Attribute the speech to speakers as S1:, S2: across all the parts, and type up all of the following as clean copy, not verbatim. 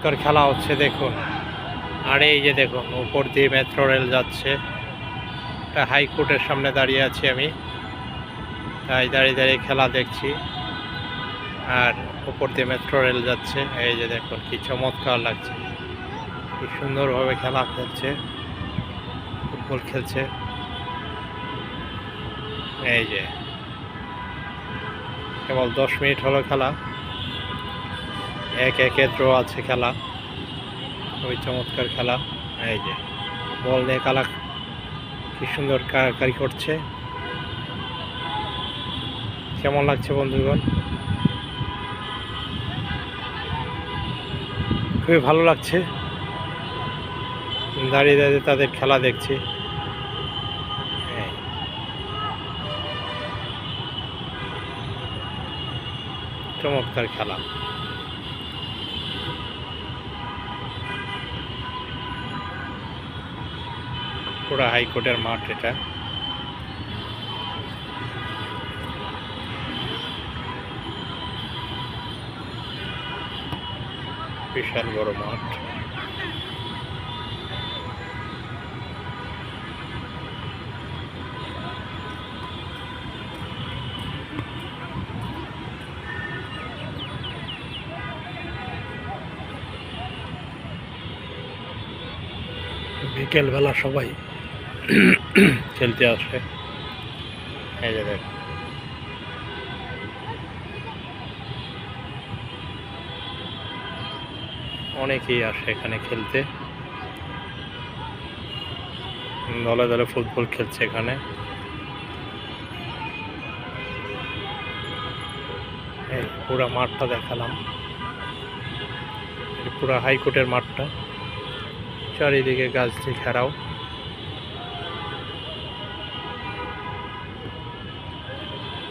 S1: চমৎকার খেলা হচ্ছে দেখুন। আর এই যে দেখুন উপর দিয়ে মেট্রো রেল যাচ্ছে। একটা হাইকোর্টের সামনে দাঁড়িয়ে আছি আমি, তাই দাঁড়িয়ে দাঁড়িয়ে খেলা দেখছি। আর উপর দিয়ে মেট্রো রেল যাচ্ছে। এই যে দেখুন কি চমৎকার লাগছে, কি সুন্দরভাবে খেলা খেলছে, ফুটবল খেলছে। এই যে কেবল 10 মিনিট হলো খেলা, 1-1 ড্র আছে খেলা। খুবই চমৎকার খেলা। এই যে বল নিয়ে খেলা কি সুন্দর কারি করছে। কেমন লাগছে বন্ধুগণ? খুবই ভালো লাগছে, দাঁড়িয়ে দাঁড়িয়ে তাদের খেলা দেখছি। চমৎকার খেলা। পুরা হাইকোর্টের মাঠ এটা। বিশাল বড় মাঠ। বিকেলবেলা সবাই খেলতে আসে। এই যে দেখ, অনেকেই আসে এখানে খেলতে। দলে দলে ফুটবল খেলছে এখানে। এই পুরা মাঠটা দেখালাম, পুরা হাইকোর্টের মাঠটা, চারিদিকে গাছ দিয়ে ঘেরাও।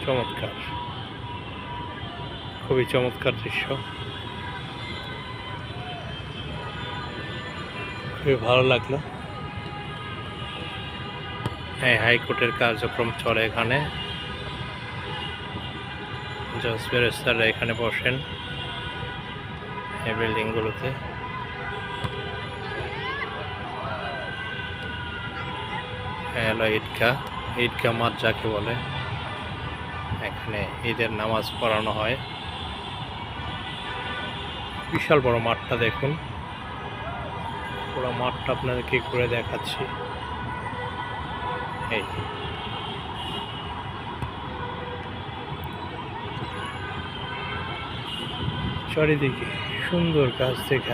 S1: চমৎকার, খুবই চমৎকার দৃশ্য, খুবই ভালো লাগলো। এই হাইকোর্টের কার্যক্রম চলে এখানে। জজ ব্যারিস্টাররা এখানে বসেন এই বিল্ডিংগুলোতে। হলো ঈদগাহ মাঠ যাকে বলে। এখানে ঈদের নামাজ পড়ানো হয়। বিশাল বড় মাঠটা দেখুন। পুরো মাঠটা আপনাদেরকে ঘুরে দেখাচ্ছি। এই চারিদিকে সুন্দর গাছ দেখা।